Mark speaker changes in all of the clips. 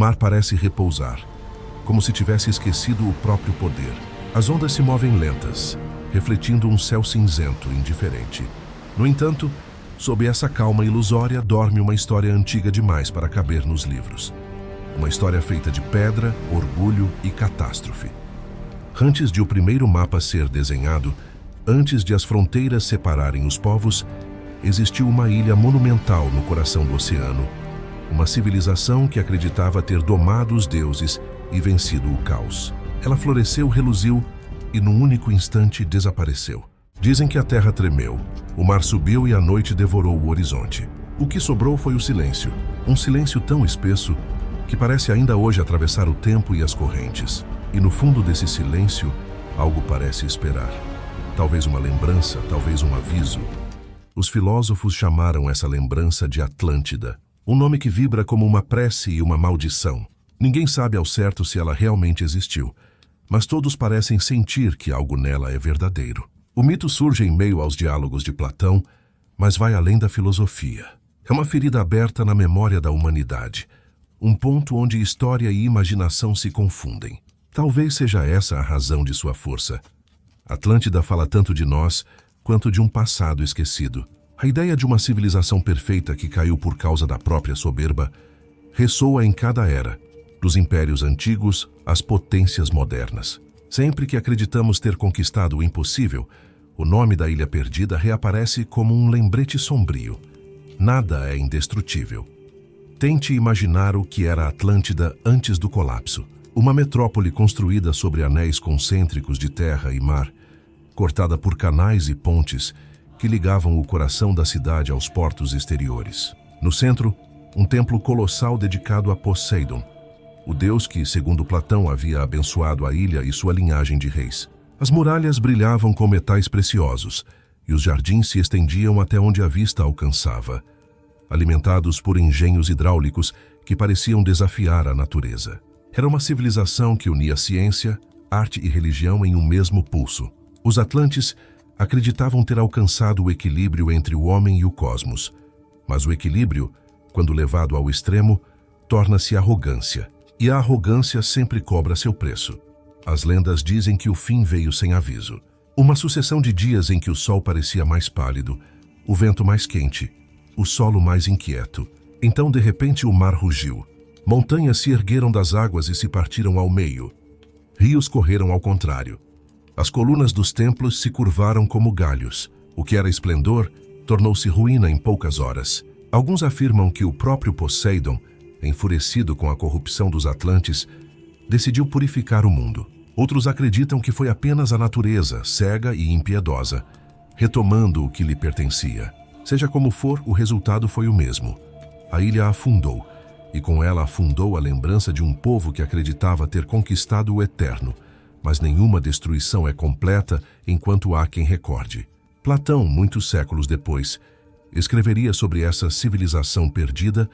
Speaker 1: mar parece repousar, como se tivesse esquecido o próprio poder. As ondas se movem lentas, refletindo um céu cinzento indiferente. No entanto, sob essa calma ilusória dorme uma história antiga demais para caber nos livros. Uma história feita de pedra, orgulho e catástrofe. Antes de o primeiro mapa ser desenhado, antes de as fronteiras separarem os povos, existiu uma ilha monumental no coração do oceano. Uma civilização que acreditava ter domado os deuses e vencido o caos. Ela floresceu, reluziu e num único instante desapareceu. Dizem que a terra tremeu, o mar subiu e a noite devorou o horizonte. O que sobrou foi o silêncio. Um silêncio tão espesso que parece ainda hoje atravessar o tempo e as correntes. E no fundo desse silêncio, algo parece esperar. Talvez uma lembrança, talvez um aviso. Os filósofos chamaram essa lembrança de Atlântida. Um nome que vibra como uma prece e uma maldição. Ninguém sabe ao certo se ela realmente existiu, mas todos parecem sentir que algo nela é verdadeiro. O mito surge em meio aos diálogos de Platão, mas vai além da filosofia. É uma ferida aberta na memória da humanidade, um ponto onde história e imaginação se confundem. Talvez seja essa a razão de sua força. Atlântida fala tanto de nós quanto de um passado esquecido. A ideia de uma civilização perfeita que caiu por causa da própria soberba ressoa em cada era, dos impérios antigos às potências modernas. Sempre que acreditamos ter conquistado o impossível, o nome da Ilha Perdida reaparece como um lembrete sombrio. Nada é indestrutível. Tente imaginar o que era Atlântida antes do colapso. Uma metrópole construída sobre anéis concêntricos de terra e mar, cortada por canais e pontes que ligavam o coração da cidade aos portos exteriores. No centro, um templo colossal dedicado a Poseidon, o deus que, segundo Platão, havia abençoado a ilha e sua linhagem de reis. As muralhas brilhavam com metais preciosos, e os jardins se estendiam até onde a vista alcançava, alimentados por engenhos hidráulicos que pareciam desafiar a natureza. Era uma civilização que unia ciência, arte e religião em um mesmo pulso. Os atlantes acreditavam ter alcançado o equilíbrio entre o homem e o cosmos. Mas o equilíbrio, quando levado ao extremo, torna-se arrogância. E a arrogância sempre cobra seu preço. As lendas dizem que o fim veio sem aviso. Uma sucessão de dias em que o sol parecia mais pálido, o vento mais quente, o solo mais inquieto. Então, de repente, o mar rugiu. Montanhas se ergueram das águas e se partiram ao meio. Rios correram ao contrário. As colunas dos templos se curvaram como galhos. O que era esplendor tornou-se ruína em poucas horas. Alguns afirmam que o próprio Poseidon, enfurecido com a corrupção dos atlantes, decidiu purificar o mundo. Outros acreditam que foi apenas a natureza, cega e impiedosa, retomando o que lhe pertencia. Seja como for, o resultado foi o mesmo. A ilha afundou, e com ela afundou a lembrança de um povo que acreditava ter conquistado o eterno, mas nenhuma destruição é completa enquanto há quem recorde. Platão, muitos séculos depois, escreveria sobre essa civilização perdida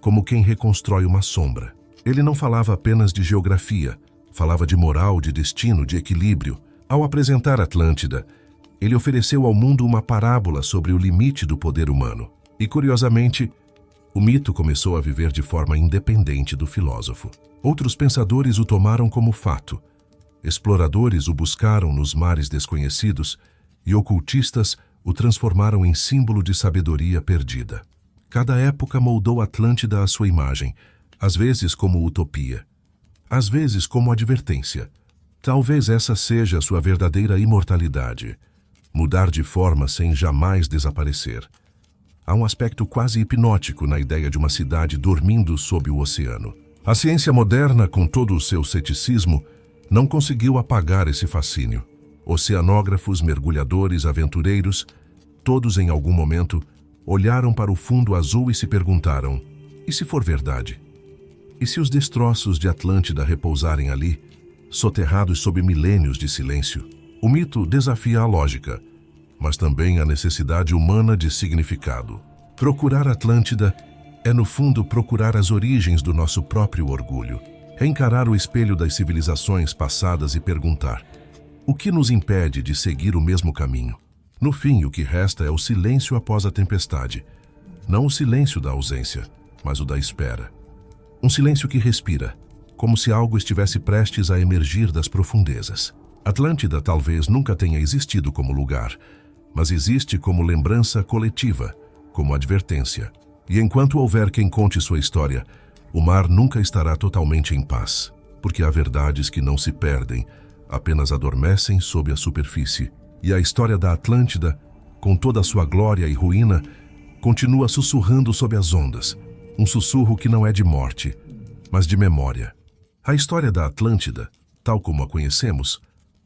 Speaker 1: como quem reconstrói uma sombra. Ele não falava apenas de geografia, falava de moral, de destino, de equilíbrio. Ao apresentar Atlântida, ele ofereceu ao mundo uma parábola sobre o limite do poder humano. E, curiosamente, o mito começou a viver de forma independente do filósofo. Outros pensadores o tomaram como fato. Exploradores o buscaram nos mares desconhecidos e ocultistas o transformaram em símbolo de sabedoria perdida. Cada época moldou Atlântida à sua imagem, às vezes como utopia, às vezes como advertência. Talvez essa seja sua verdadeira imortalidade, mudar de forma sem jamais desaparecer. Há um aspecto quase hipnótico na ideia de uma cidade dormindo sob o oceano. A ciência moderna, com todo o seu ceticismo, não conseguiu apagar esse fascínio. Oceanógrafos, mergulhadores, aventureiros, todos em algum momento olharam para o fundo azul e se perguntaram: e se for verdade? E se os destroços de Atlântida repousarem ali, soterrados sob milênios de silêncio? O mito desafia a lógica, mas também a necessidade humana de significado. Procurar Atlântida é, no fundo, procurar as origens do nosso próprio orgulho. É encarar o espelho das civilizações passadas e perguntar: o que nos impede de seguir o mesmo caminho? No fim, o que resta é o silêncio após a tempestade. Não o silêncio da ausência, mas o da espera. Um silêncio que respira, como se algo estivesse prestes a emergir das profundezas. Atlântida talvez nunca tenha existido como lugar, mas existe como lembrança coletiva, como advertência. E enquanto houver quem conte sua história, o mar nunca estará totalmente em paz, porque há verdades que não se perdem, apenas adormecem sob a superfície. E a história da Atlântida, com toda a sua glória e ruína, continua sussurrando sob as ondas, um sussurro que não é de morte, mas de memória. A história da Atlântida, tal como a conhecemos,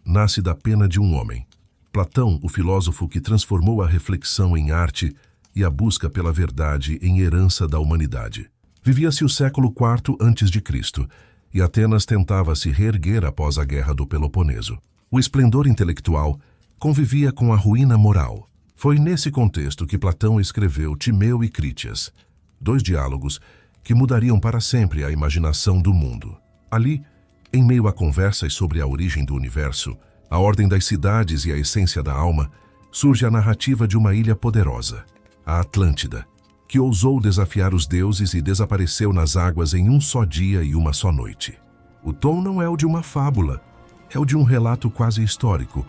Speaker 1: nasce da pena de um homem. Platão, o filósofo que transformou a reflexão em arte e a busca pela verdade em herança da humanidade. Vivia-se o século IV a.C., e Atenas tentava se reerguer após a Guerra do Peloponeso. O esplendor intelectual convivia com a ruína moral. Foi nesse contexto que Platão escreveu Timeu e Crítias, 2 diálogos que mudariam para sempre a imaginação do mundo. Ali, em meio a conversas sobre a origem do universo, a ordem das cidades e a essência da alma, surge a narrativa de uma ilha poderosa, a Atlântida, que ousou desafiar os deuses e desapareceu nas águas em um só dia e uma só noite. O tom não é o de uma fábula, é o de um relato quase histórico,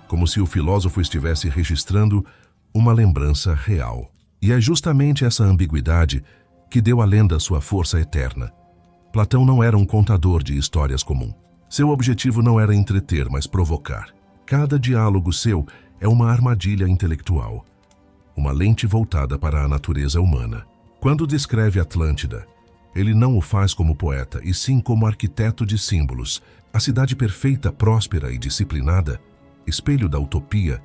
Speaker 1: como se o filósofo estivesse registrando uma lembrança real. E é justamente essa ambiguidade que deu à lenda sua força eterna. Platão não era um contador de histórias comum. Seu objetivo não era entreter, mas provocar. Cada diálogo seu é uma armadilha intelectual, uma lente voltada para a natureza humana. Quando descreve Atlântida, ele não o faz como poeta, e sim como arquiteto de símbolos. A cidade perfeita, próspera e disciplinada, espelho da utopia,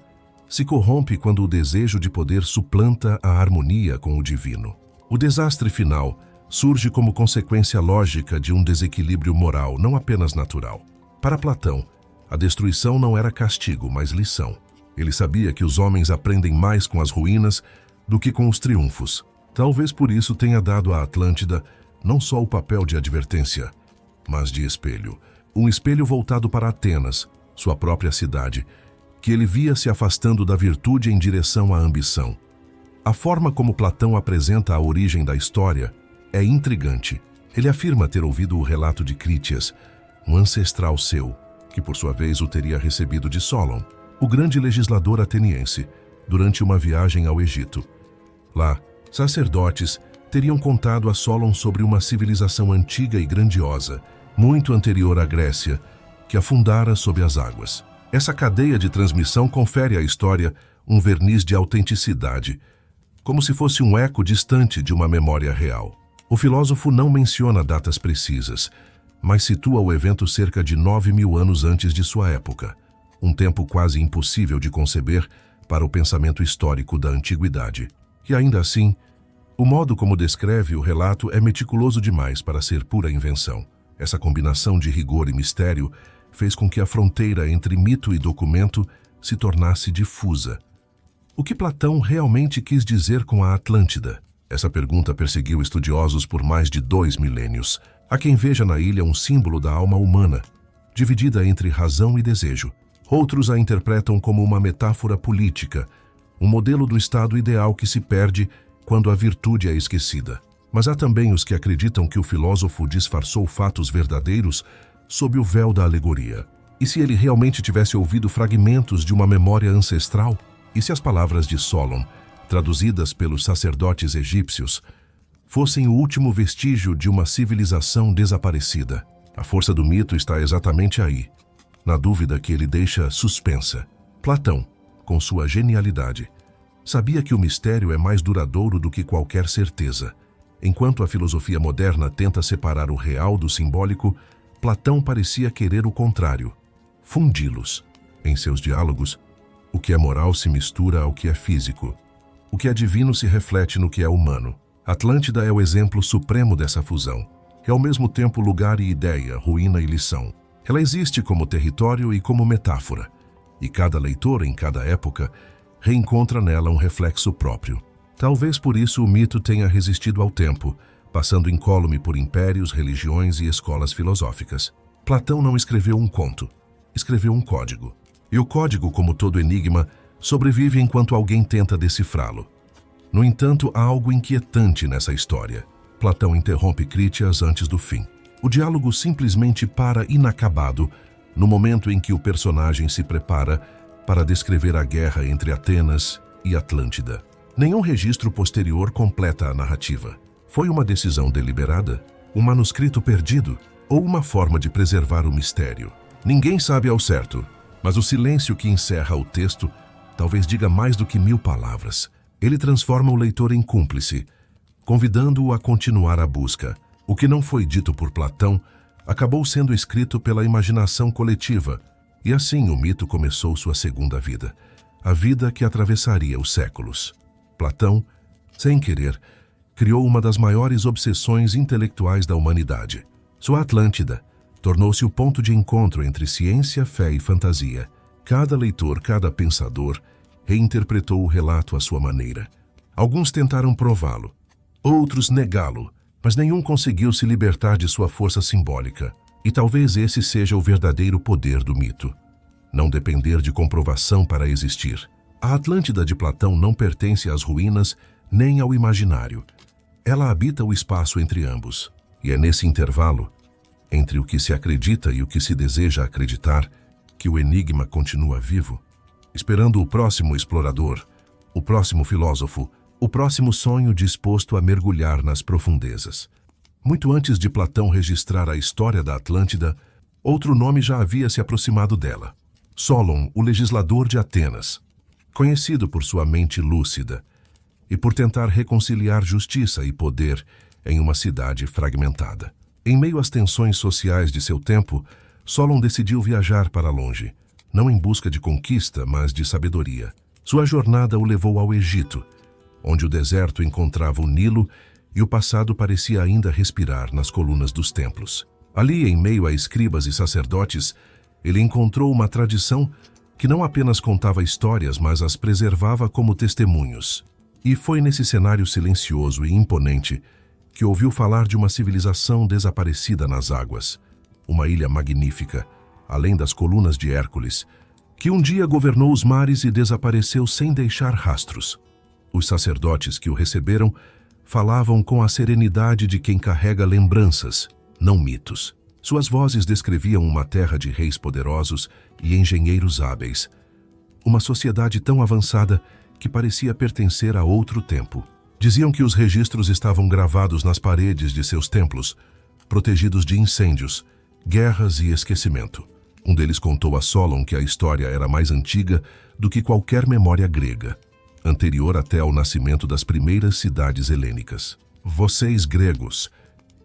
Speaker 1: se corrompe quando o desejo de poder suplanta a harmonia com o divino. O desastre final surge como consequência lógica de um desequilíbrio moral, não apenas natural. Para Platão, a destruição não era castigo, mas lição. Ele sabia que os homens aprendem mais com as ruínas do que com os triunfos. Talvez por isso tenha dado à Atlântida não só o papel de advertência, mas de espelho. Um espelho voltado para Atenas, sua própria cidade, que ele via se afastando da virtude em direção à ambição. A forma como Platão apresenta a origem da história é intrigante. Ele afirma ter ouvido o relato de Crítias, um ancestral seu, que por sua vez o teria recebido de Solon, o grande legislador ateniense, durante uma viagem ao Egito. Lá, sacerdotes teriam contado a Solon sobre uma civilização antiga e grandiosa, muito anterior à Grécia, que afundara sob as águas. Essa cadeia de transmissão confere à história um verniz de autenticidade, como se fosse um eco distante de uma memória real. O filósofo não menciona datas precisas, mas situa o evento cerca de 9.000 anos antes de sua época, um tempo quase impossível de conceber para o pensamento histórico da antiguidade. E ainda assim, o modo como descreve o relato é meticuloso demais para ser pura invenção. Essa combinação de rigor e mistério fez com que a fronteira entre mito e documento se tornasse difusa. O que Platão realmente quis dizer com a Atlântida? Essa pergunta perseguiu estudiosos por mais de 2 milênios. Há quem veja na ilha um símbolo da alma humana, dividida entre razão e desejo. Outros a interpretam como uma metáfora política, um modelo do estado ideal que se perde quando a virtude é esquecida. Mas há também os que acreditam que o filósofo disfarçou fatos verdadeiros sob o véu da alegoria. E se ele realmente tivesse ouvido fragmentos de uma memória ancestral? E se as palavras de Solon, traduzidas pelos sacerdotes egípcios, fossem o último vestígio de uma civilização desaparecida? A força do mito está exatamente aí, na dúvida que ele deixa suspensa. Platão, com sua genialidade, sabia que o mistério é mais duradouro do que qualquer certeza. Enquanto a filosofia moderna tenta separar o real do simbólico, Platão parecia querer o contrário, fundi-los. Em seus diálogos, o que é moral se mistura ao que é físico. O que é divino se reflete no que é humano. Atlântida é o exemplo supremo dessa fusão. É ao mesmo tempo lugar e ideia, ruína e lição. Ela existe como território e como metáfora, e cada leitor, em cada época, reencontra nela um reflexo próprio. Talvez por isso o mito tenha resistido ao tempo, passando incólume por impérios, religiões e escolas filosóficas. Platão não escreveu um conto, escreveu um código. E o código, como todo enigma, sobrevive enquanto alguém tenta decifrá-lo. No entanto, há algo inquietante nessa história. Platão interrompe Crítias antes do fim. O diálogo simplesmente para inacabado no momento em que o personagem se prepara para descrever a guerra entre Atenas e Atlântida. Nenhum registro posterior completa a narrativa. Foi uma decisão deliberada? Um manuscrito perdido? Ou uma forma de preservar o mistério? Ninguém sabe ao certo, mas o silêncio que encerra o texto talvez diga mais do que 1000 palavras. Ele transforma o leitor em cúmplice, convidando-o a continuar a busca. O que não foi dito por Platão acabou sendo escrito pela imaginação coletiva, e assim o mito começou sua segunda vida, a vida que atravessaria os séculos. Platão, sem querer, criou uma das maiores obsessões intelectuais da humanidade. Sua Atlântida tornou-se o ponto de encontro entre ciência, fé e fantasia. Cada leitor, cada pensador, reinterpretou o relato à sua maneira. Alguns tentaram prová-lo, outros negá-lo, mas nenhum conseguiu se libertar de sua força simbólica. E talvez esse seja o verdadeiro poder do mito: não depender de comprovação para existir. A Atlântida de Platão não pertence às ruínas nem ao imaginário. Ela habita o espaço entre ambos. E é nesse intervalo, entre o que se acredita e o que se deseja acreditar, que o enigma continua vivo, esperando o próximo explorador, o próximo filósofo, o próximo sonho disposto a mergulhar nas profundezas. Muito antes de Platão registrar a história da Atlântida, outro nome já havia se aproximado dela: Solon, o legislador de Atenas, conhecido por sua mente lúcida e por tentar reconciliar justiça e poder em uma cidade fragmentada. Em meio às tensões sociais de seu tempo, Solon decidiu viajar para longe, não em busca de conquista, mas de sabedoria. Sua jornada o levou ao Egito, onde o deserto encontrava o Nilo e o passado parecia ainda respirar nas colunas dos templos. Ali, em meio a escribas e sacerdotes, ele encontrou uma tradição que não apenas contava histórias, mas as preservava como testemunhos. E foi nesse cenário silencioso e imponente que ouviu falar de uma civilização desaparecida nas águas, uma ilha magnífica, além das colunas de Hércules, que um dia governou os mares e desapareceu sem deixar rastros. Os sacerdotes que o receberam falavam com a serenidade de quem carrega lembranças, não mitos. Suas vozes descreviam uma terra de reis poderosos e engenheiros hábeis, uma sociedade tão avançada que parecia pertencer a outro tempo. Diziam que os registros estavam gravados nas paredes de seus templos, protegidos de incêndios, guerras e esquecimento. Um deles contou a Solon que a história era mais antiga do que qualquer memória grega, anterior até ao nascimento das primeiras cidades helênicas. Vocês, gregos,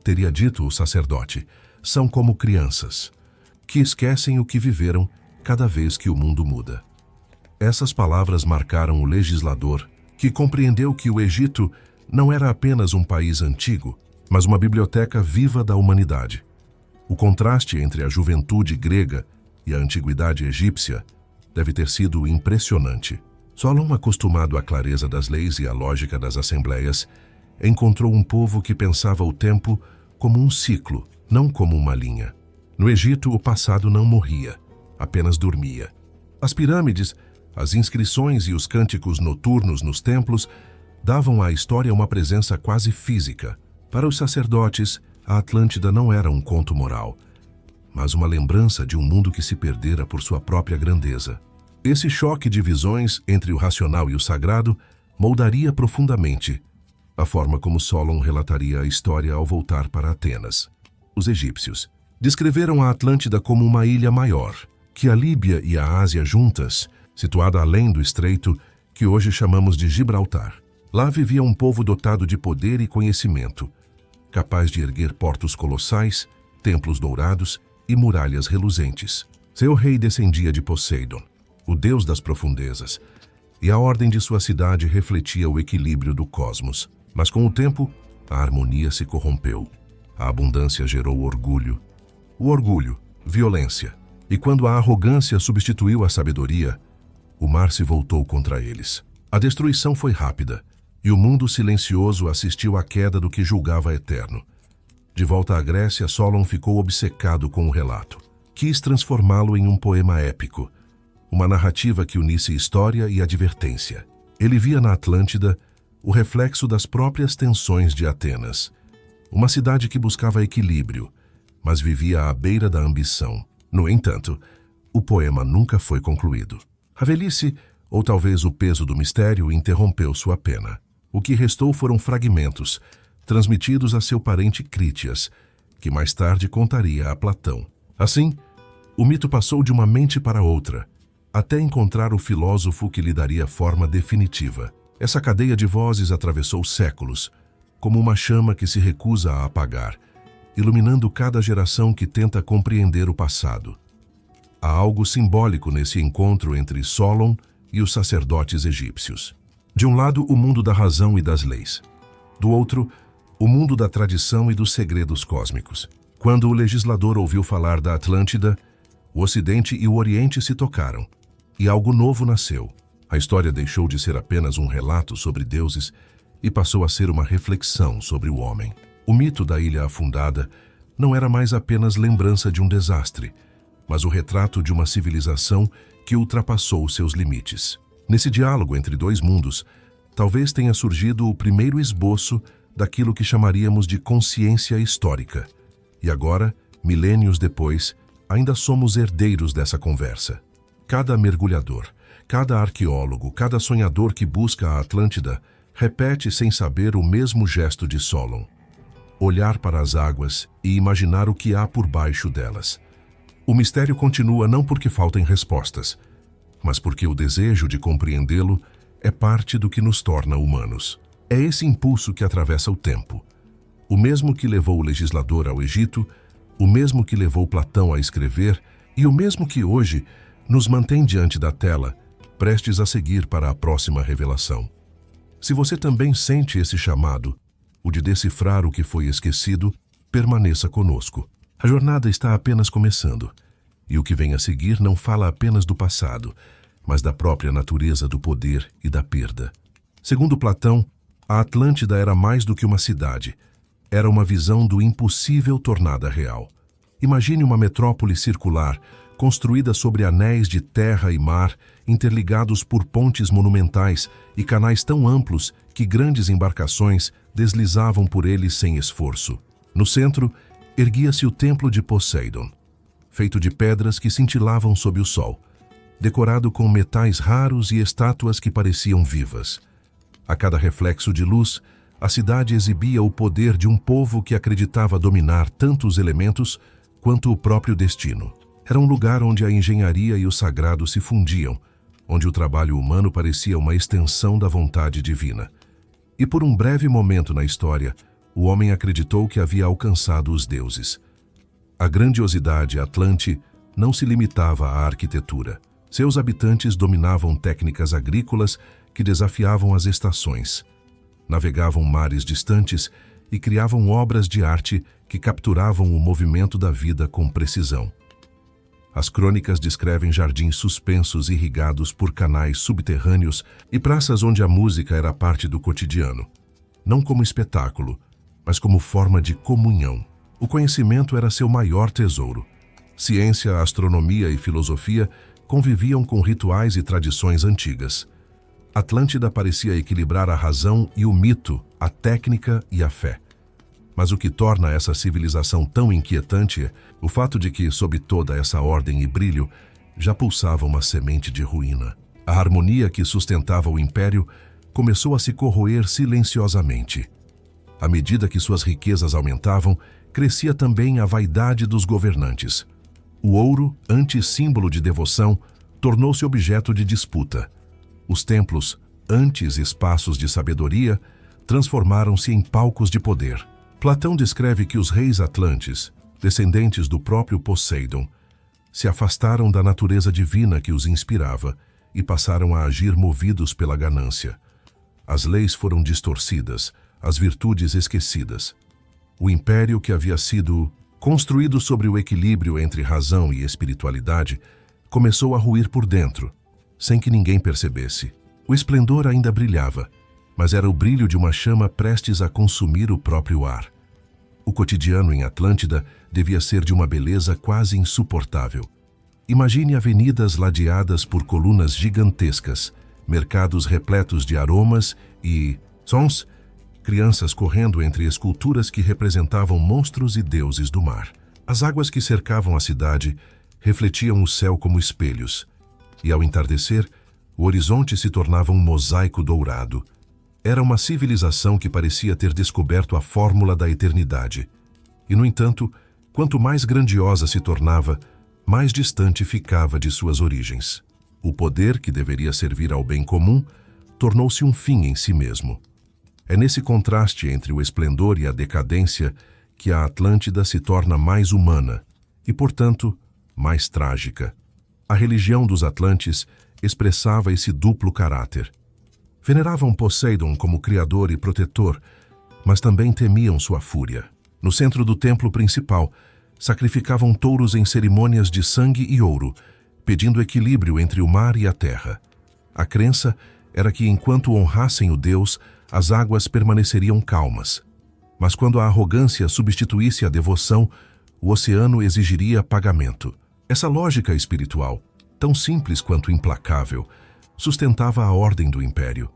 Speaker 1: teria dito o sacerdote, são como crianças, que esquecem o que viveram cada vez que o mundo muda. Essas palavras marcaram o legislador, que compreendeu que o Egito não era apenas um país antigo, mas uma biblioteca viva da humanidade. O contraste entre a juventude grega e a antiguidade egípcia deve ter sido impressionante. Solon, acostumado à clareza das leis e à lógica das assembleias, encontrou um povo que pensava o tempo como um ciclo, não como uma linha. No Egito, o passado não morria, apenas dormia. As pirâmides, as inscrições e os cânticos noturnos nos templos davam à história uma presença quase física. Para os sacerdotes, a Atlântida não era um conto moral, mas uma lembrança de um mundo que se perdera por sua própria grandeza. Esse choque de visões entre o racional e o sagrado moldaria profundamente a forma como Solon relataria a história ao voltar para Atenas. Os egípcios descreveram a Atlântida como uma ilha maior, que a Líbia e a Ásia juntas, situada além do estreito que hoje chamamos de Gibraltar. Lá vivia um povo dotado de poder e conhecimento, capaz de erguer portos colossais, templos dourados e muralhas reluzentes. Seu rei descendia de Poseidon, o deus das profundezas, e a ordem de sua cidade refletia o equilíbrio do cosmos. Mas com o tempo, a harmonia se corrompeu. A abundância gerou orgulho. O orgulho, violência. E quando a arrogância substituiu a sabedoria, o mar se voltou contra eles. A destruição foi rápida, e o mundo silencioso assistiu à queda do que julgava eterno. De volta à Grécia, Solon ficou obcecado com o relato. Quis transformá-lo em um poema épico, uma narrativa que unisse história e advertência. Ele via na Atlântida o reflexo das próprias tensões de Atenas, Uma cidade que buscava equilíbrio, mas vivia à beira da ambição. No entanto, o poema nunca foi concluído. A velhice, ou talvez o peso do mistério, interrompeu sua pena. O que restou foram fragmentos, transmitidos a seu parente Crítias, que mais tarde contaria a Platão. Assim, o mito passou de uma mente para outra, até encontrar o filósofo que lhe daria forma definitiva. Essa cadeia de vozes atravessou séculos, como uma chama que se recusa a apagar, iluminando cada geração que tenta compreender o passado. Há algo simbólico nesse encontro entre Solon e os sacerdotes egípcios. De um lado, o mundo da razão e das leis. Do outro, o mundo da tradição e dos segredos cósmicos. Quando o legislador ouviu falar da Atlântida, o Ocidente e o Oriente se tocaram, e algo novo nasceu. A história deixou de ser apenas um relato sobre deuses e passou a ser uma reflexão sobre o homem. O mito da ilha afundada não era mais apenas lembrança de um desastre, mas o retrato de uma civilização que ultrapassou seus limites. Nesse diálogo entre dois mundos, talvez tenha surgido o primeiro esboço daquilo que chamaríamos de consciência histórica. E agora, milênios depois, ainda somos herdeiros dessa conversa. Cada mergulhador, cada arqueólogo, cada sonhador que busca a Atlântida repete sem saber o mesmo gesto de Solon: olhar para as águas e imaginar o que há por baixo delas. O mistério continua não porque faltem respostas, mas porque o desejo de compreendê-lo é parte do que nos torna humanos. É esse impulso que atravessa o tempo. O mesmo que levou o legislador ao Egito, o mesmo que levou Platão a escrever e o mesmo que hoje nos mantém diante da tela, prestes a seguir para a próxima revelação. Se você também sente esse chamado, o de decifrar o que foi esquecido, permaneça conosco. A jornada está apenas começando, e o que vem a seguir não fala apenas do passado, mas da própria natureza do poder e da perda. Segundo Platão, a Atlântida era mais do que uma cidade. Era uma visão do impossível tornada real. Imagine uma metrópole circular, construída sobre anéis de terra e mar, interligados por pontes monumentais e canais tão amplos que grandes embarcações deslizavam por eles sem esforço. No centro, erguia-se o templo de Poseidon, feito de pedras que cintilavam sob o sol, decorado com metais raros e estátuas que pareciam vivas. A cada reflexo de luz, a cidade exibia o poder de um povo que acreditava dominar tanto os elementos quanto o próprio destino. Era um lugar onde a engenharia e o sagrado se fundiam, onde o trabalho humano parecia uma extensão da vontade divina. E por um breve momento na história, o homem acreditou que havia alcançado os deuses. A grandiosidade atlante não se limitava à arquitetura. Seus habitantes dominavam técnicas agrícolas que desafiavam as estações. Navegavam mares distantes e criavam obras de arte que capturavam o movimento da vida com precisão. As crônicas descrevem jardins suspensos irrigados por canais subterrâneos e praças onde a música era parte do cotidiano, não como espetáculo, mas como forma de comunhão. O conhecimento era seu maior tesouro. Ciência, astronomia e filosofia conviviam com rituais e tradições antigas. Atlântida parecia equilibrar a razão e o mito, a técnica e a fé. Mas o que torna essa civilização tão inquietante é o fato de que, sob toda essa ordem e brilho, já pulsava uma semente de ruína. A harmonia que sustentava o império começou a se corroer silenciosamente. À medida que suas riquezas aumentavam, crescia também a vaidade dos governantes. O ouro, antes símbolo de devoção, tornou-se objeto de disputa. Os templos, antes espaços de sabedoria, transformaram-se em palcos de poder. Platão descreve que os reis atlantes, descendentes do próprio Poseidon, se afastaram da natureza divina que os inspirava e passaram a agir movidos pela ganância. As leis foram distorcidas, as virtudes esquecidas. O império que havia sido construído sobre o equilíbrio entre razão e espiritualidade começou a ruir por dentro, sem que ninguém percebesse. O esplendor ainda brilhava, mas era o brilho de uma chama prestes a consumir o próprio ar. O cotidiano em Atlântida devia ser de uma beleza quase insuportável. Imagine avenidas ladeadas por colunas gigantescas, mercados repletos de aromas e sons, crianças correndo entre esculturas que representavam monstros e deuses do mar. As águas que cercavam a cidade refletiam o céu como espelhos, e ao entardecer, o horizonte se tornava um mosaico dourado. Era uma civilização que parecia ter descoberto a fórmula da eternidade. E, no entanto, quanto mais grandiosa se tornava, mais distante ficava de suas origens. O poder que deveria servir ao bem comum tornou-se um fim em si mesmo. É nesse contraste entre o esplendor e a decadência que a Atlântida se torna mais humana e, portanto, mais trágica. A religião dos Atlantes expressava esse duplo caráter. Veneravam Poseidon como criador e protetor, mas também temiam sua fúria. No centro do templo principal, sacrificavam touros em cerimônias de sangue e ouro, pedindo equilíbrio entre o mar e a terra. A crença era que enquanto honrassem o deus, as águas permaneceriam calmas. Mas quando a arrogância substituísse a devoção, o oceano exigiria pagamento. Essa lógica espiritual, tão simples quanto implacável, sustentava a ordem do império.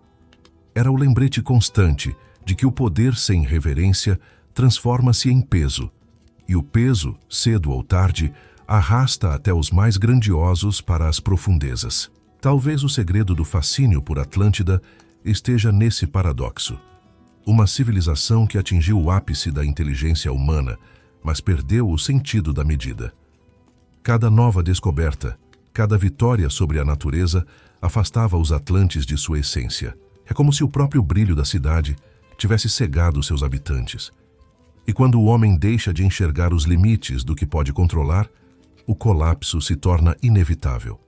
Speaker 1: Era o lembrete constante de que o poder sem reverência transforma-se em peso, e o peso, cedo ou tarde, arrasta até os mais grandiosos para as profundezas. Talvez o segredo do fascínio por Atlântida esteja nesse paradoxo. Uma civilização que atingiu o ápice da inteligência humana, mas perdeu o sentido da medida. Cada nova descoberta, cada vitória sobre a natureza afastava os atlantes de sua essência. É como se o próprio brilho da cidade tivesse cegado seus habitantes. E quando o homem deixa de enxergar os limites do que pode controlar, o colapso se torna inevitável.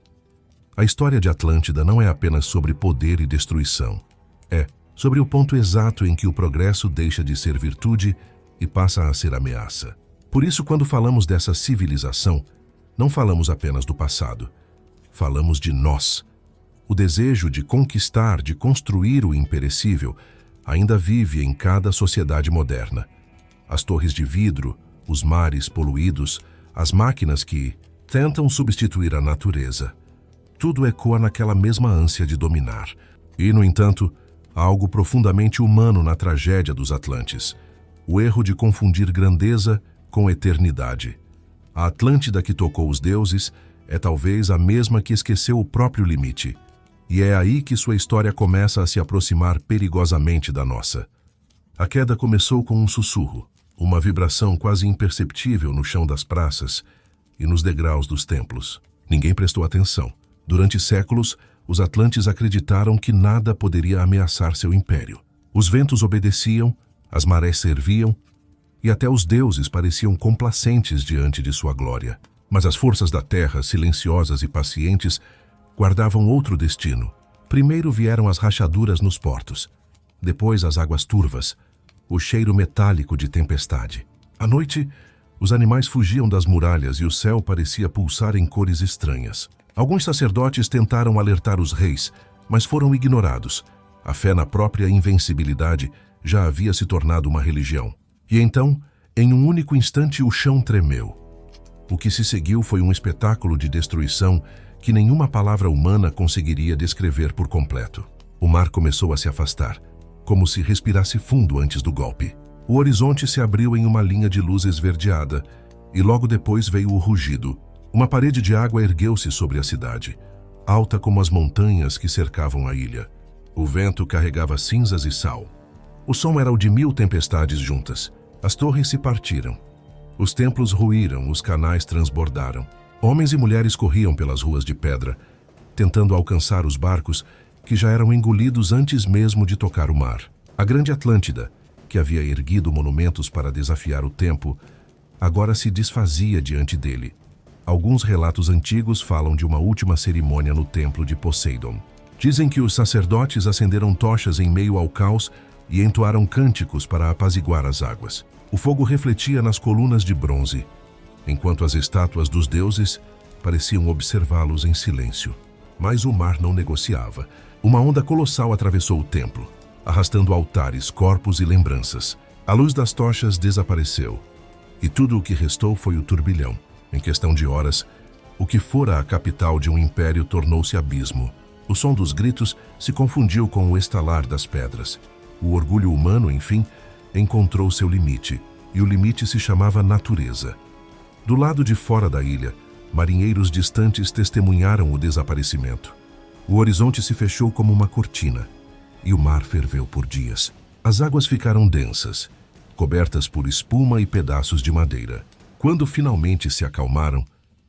Speaker 1: A história de Atlântida não é apenas sobre poder e destruição. É sobre o ponto exato em que o progresso deixa de ser virtude e passa a ser ameaça. Por isso, quando falamos dessa civilização, não falamos apenas do passado. Falamos de nós. O desejo de conquistar, de construir o imperecível, ainda vive em cada sociedade moderna. As torres de vidro, os mares poluídos, as máquinas que tentam substituir a natureza. Tudo ecoa naquela mesma ânsia de dominar. E, no entanto, há algo profundamente humano na tragédia dos Atlantes. O erro de confundir grandeza com eternidade. A Atlântida que tocou os deuses é talvez a mesma que esqueceu o próprio limite. E é aí que sua história começa a se aproximar perigosamente da nossa. A queda começou com um sussurro, uma vibração quase imperceptível no chão das praças e nos degraus dos templos. Ninguém prestou atenção. Durante séculos, os atlantes acreditaram que nada poderia ameaçar seu império. Os ventos obedeciam, as marés serviam, e até os deuses pareciam complacentes diante de sua glória. Mas as forças da terra, silenciosas e pacientes, guardavam outro destino. Primeiro vieram as rachaduras nos portos, depois as águas turvas, o cheiro metálico de tempestade. À noite, os animais fugiam das muralhas e o céu parecia pulsar em cores estranhas. Alguns sacerdotes tentaram alertar os reis, mas foram ignorados. A fé na própria invencibilidade já havia se tornado uma religião. E então, em um único instante, o chão tremeu. O que se seguiu foi um espetáculo de destruição que nenhuma palavra humana conseguiria descrever por completo. O mar começou a se afastar, como se respirasse fundo antes do golpe. O horizonte se abriu em uma linha de luz esverdeada, e logo depois veio o rugido. Uma parede de água ergueu-se sobre a cidade, alta como as montanhas que cercavam a ilha. O vento carregava cinzas e sal. O som era o de 1000 tempestades juntas. As torres se partiram. Os templos ruíram, os canais transbordaram. Homens e mulheres corriam pelas ruas de pedra, tentando alcançar os barcos que já eram engolidos antes mesmo de tocar o mar. A grande Atlântida, que havia erguido monumentos para desafiar o tempo, agora se desfazia diante dele. Alguns relatos antigos falam de uma última cerimônia no templo de Poseidon. Dizem que os sacerdotes acenderam tochas em meio ao caos e entoaram cânticos para apaziguar as águas. O fogo refletia nas colunas de bronze, enquanto as estátuas dos deuses pareciam observá-los em silêncio. Mas o mar não negociava. Uma onda colossal atravessou o templo, arrastando altares, corpos e lembranças. A luz das tochas desapareceu, e tudo o que restou foi o turbilhão. Em questão de horas, o que fora a capital de um império tornou-se abismo. O som dos gritos se confundiu com o estalar das pedras. O orgulho humano, enfim, encontrou seu limite, e o limite se chamava natureza. Do lado de fora da ilha, marinheiros distantes testemunharam o desaparecimento. O horizonte se fechou como uma cortina, e o mar ferveu por dias. As águas ficaram densas, cobertas por espuma e pedaços de madeira. Quando finalmente se acalmaram,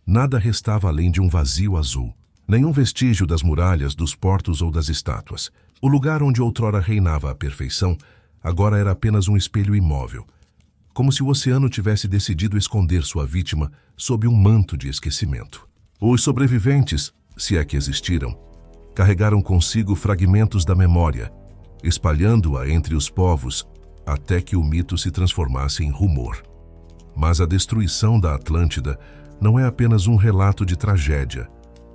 Speaker 1: nada restava além de um vazio azul. Nenhum vestígio das muralhas, dos portos ou das estátuas. O lugar onde outrora reinava a perfeição, agora era apenas um espelho imóvel, como se o oceano tivesse decidido esconder sua vítima sob um manto de esquecimento. Os sobreviventes, se é que existiram, carregaram consigo fragmentos da memória, espalhando-a entre os povos até que o mito se transformasse em rumor. Mas a destruição da Atlântida não é apenas um relato de tragédia,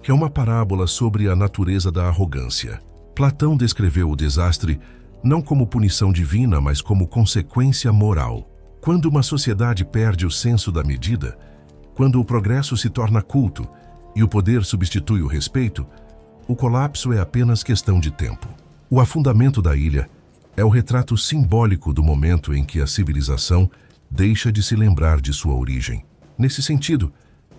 Speaker 1: é uma parábola sobre a natureza da arrogância. Platão descreveu o desastre não como punição divina, mas como consequência moral. Quando uma sociedade perde o senso da medida, quando o progresso se torna culto e o poder substitui o respeito, o colapso é apenas questão de tempo. O afundamento da ilha é o retrato simbólico do momento em que a civilização deixa de se lembrar de sua origem. Nesse sentido,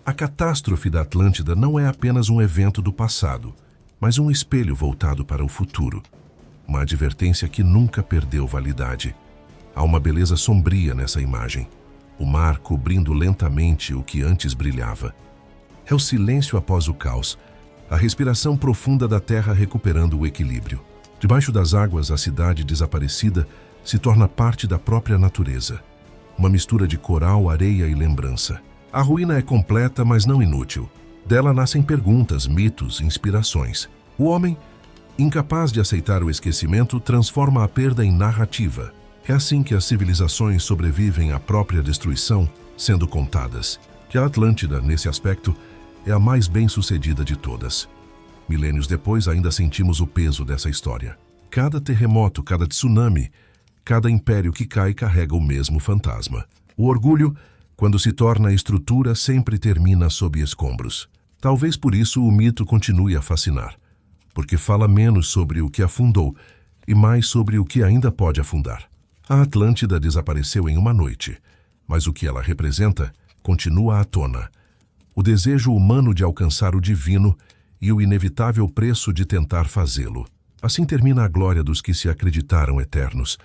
Speaker 1: a catástrofe da Atlântida não é apenas um evento do passado, mas um espelho voltado para o futuro. Uma advertência que nunca perdeu validade. Há uma beleza sombria nessa imagem. O mar cobrindo lentamente o que antes brilhava. É o silêncio após o caos, a respiração profunda da terra recuperando o equilíbrio. Debaixo das águas, a cidade desaparecida se torna parte da própria natureza. Uma mistura de coral, areia e lembrança. A ruína é completa, mas não inútil. Dela nascem perguntas, mitos, inspirações. O homem, incapaz de aceitar o esquecimento, transforma a perda em narrativa. É assim que as civilizações sobrevivem à própria destruição, sendo contadas. Que a Atlântida, nesse aspecto, é a mais bem-sucedida de todas. Milênios depois, ainda sentimos o peso dessa história. Cada terremoto, cada tsunami, cada império que cai carrega o mesmo fantasma. O orgulho, quando se torna estrutura, sempre termina sob escombros. Talvez por isso o mito continue a fascinar, porque fala menos sobre o que afundou e mais sobre o que ainda pode afundar. A Atlântida desapareceu em uma noite, mas o que ela representa continua à tona. O desejo humano de alcançar o divino e o inevitável preço de tentar fazê-lo. Assim termina a glória dos que se acreditaram eternos,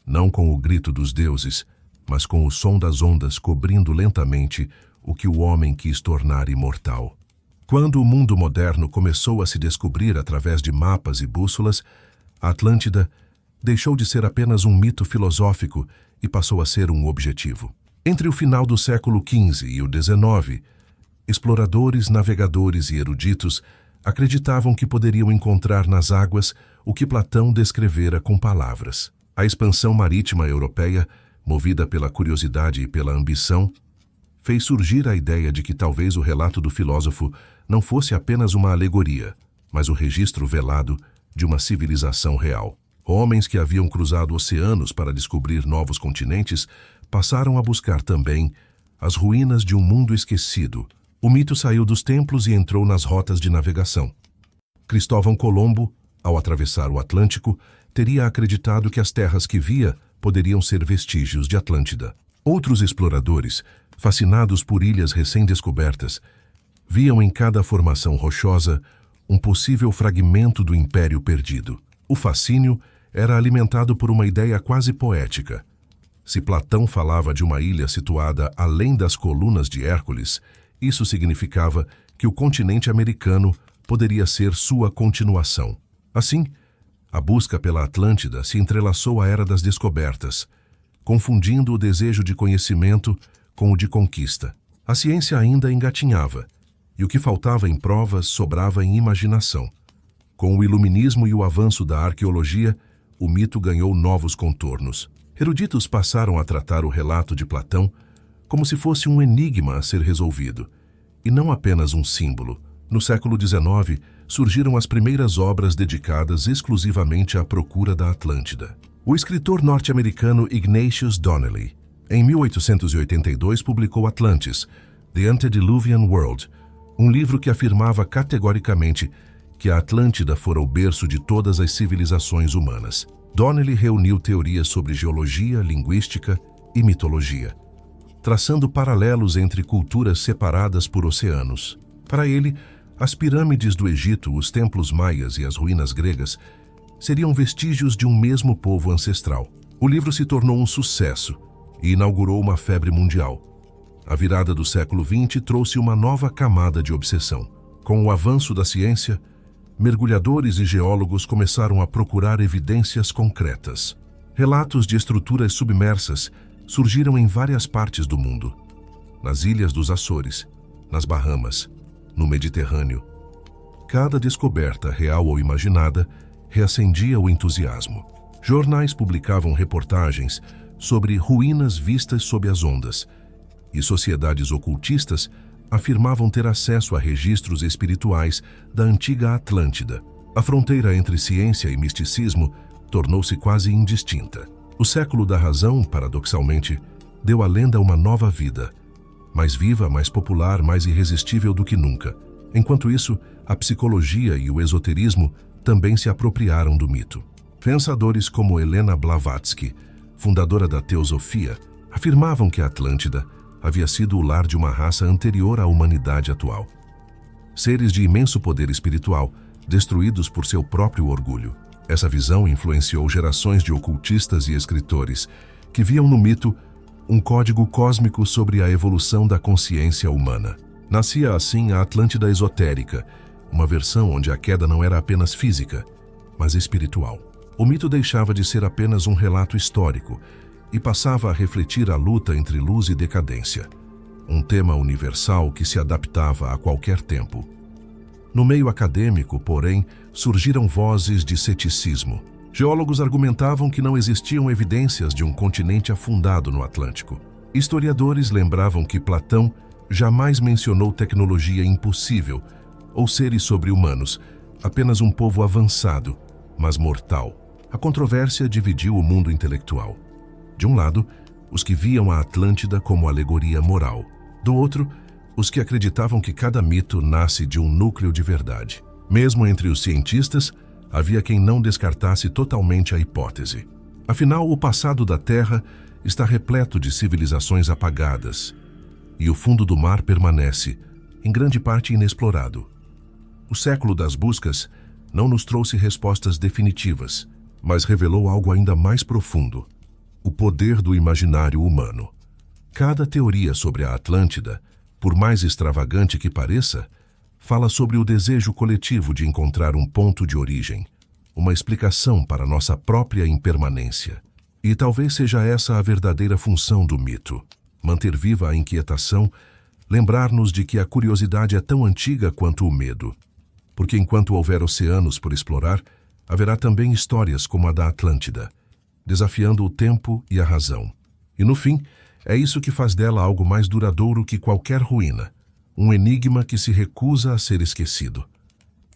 Speaker 1: não com o grito dos deuses, mas com o som das ondas cobrindo lentamente o que o homem quis tornar imortal. Quando o mundo moderno começou a se descobrir através de mapas e bússolas, a Atlântida deixou de ser apenas um mito filosófico e passou a ser um objetivo. Entre o final do século XV e o XIX, exploradores, navegadores e eruditos acreditavam que poderiam encontrar nas águas o que Platão descrevera com palavras. A expansão marítima europeia, movida pela curiosidade e pela ambição, fez surgir a ideia de que talvez o relato do filósofo não fosse apenas uma alegoria, mas o registro velado de uma civilização real. Homens que haviam cruzado oceanos para descobrir novos continentes passaram a buscar também as ruínas de um mundo esquecido. O mito saiu dos templos e entrou nas rotas de navegação. Cristóvão Colombo, ao atravessar o Atlântico, teria acreditado que as terras que via poderiam ser vestígios de Atlântida. Outros exploradores, fascinados por ilhas recém-descobertas, viam em cada formação rochosa um possível fragmento do império perdido. O fascínio era alimentado por uma ideia quase poética. Se Platão falava de uma ilha situada além das colunas de Hércules, isso significava que o continente americano poderia ser sua continuação. Assim, a busca pela Atlântida se entrelaçou à era das descobertas, confundindo o desejo de conhecimento com o de conquista. A ciência ainda engatinhava, e o que faltava em provas sobrava em imaginação. Com o iluminismo e o avanço da arqueologia, o mito ganhou novos contornos. Eruditos passaram a tratar o relato de Platão como se fosse um enigma a ser resolvido, e não apenas um símbolo. No século XIX, surgiram as primeiras obras dedicadas exclusivamente à procura da Atlântida. O escritor norte-americano Ignatius Donnelly, em 1882, publicou Atlantis, The Antediluvian World, um livro que afirmava categoricamente que a Atlântida fora o berço de todas as civilizações humanas. Donnelly reuniu teorias sobre geologia, linguística e mitologia, traçando paralelos entre culturas separadas por oceanos. Para ele, as pirâmides do Egito, os templos maias e as ruínas gregas seriam vestígios de um mesmo povo ancestral. O livro se tornou um sucesso e inaugurou uma febre mundial. A virada do século XX trouxe uma nova camada de obsessão. Com o avanço da ciência, mergulhadores e geólogos começaram a procurar evidências concretas. Relatos de estruturas submersas surgiram em várias partes do mundo. Nas ilhas dos Açores, nas Bahamas, no Mediterrâneo. Cada descoberta, real ou imaginada, reacendia o entusiasmo. Jornais publicavam reportagens sobre ruínas vistas sob as ondas, e sociedades ocultistas afirmavam ter acesso a registros espirituais da antiga Atlântida. A fronteira entre ciência e misticismo tornou-se quase indistinta. O século da razão, paradoxalmente, deu à lenda uma nova vida, mais viva, mais popular, mais irresistível do que nunca. Enquanto isso, a psicologia e o esoterismo também se apropriaram do mito. Pensadores como Helena Blavatsky, fundadora da Teosofia, afirmavam que a Atlântida havia sido o lar de uma raça anterior à humanidade atual. Seres de imenso poder espiritual, destruídos por seu próprio orgulho. Essa visão influenciou gerações de ocultistas e escritores que viam no mito um código cósmico sobre a evolução da consciência humana. Nascia assim a Atlântida esotérica, uma versão onde a queda não era apenas física, mas espiritual. O mito deixava de ser apenas um relato histórico e passava a refletir a luta entre luz e decadência, um tema universal que se adaptava a qualquer tempo. No meio acadêmico, porém, surgiram vozes de ceticismo. Geólogos argumentavam que não existiam evidências de um continente afundado no Atlântico. Historiadores lembravam que Platão jamais mencionou tecnologia impossível ou seres sobre-humanos, apenas um povo avançado, mas mortal. A controvérsia dividiu o mundo intelectual. De um lado, os que viam a Atlântida como alegoria moral. Do outro, os que acreditavam que cada mito nasce de um núcleo de verdade. Mesmo entre os cientistas, havia quem não descartasse totalmente a hipótese. Afinal, o passado da Terra está repleto de civilizações apagadas, e o fundo do mar permanece, em grande parte, inexplorado. O século das buscas não nos trouxe respostas definitivas, mas revelou algo ainda mais profundo: o poder do imaginário humano. Cada teoria sobre a Atlântida, por mais extravagante que pareça, fala sobre o desejo coletivo de encontrar um ponto de origem, uma explicação para nossa própria impermanência. E talvez seja essa a verdadeira função do mito: manter viva a inquietação, lembrar-nos de que a curiosidade é tão antiga quanto o medo. Porque enquanto houver oceanos por explorar, haverá também histórias como a da Atlântida, desafiando o tempo e a razão. E no fim, é isso que faz dela algo mais duradouro que qualquer ruína, um enigma que se recusa a ser esquecido.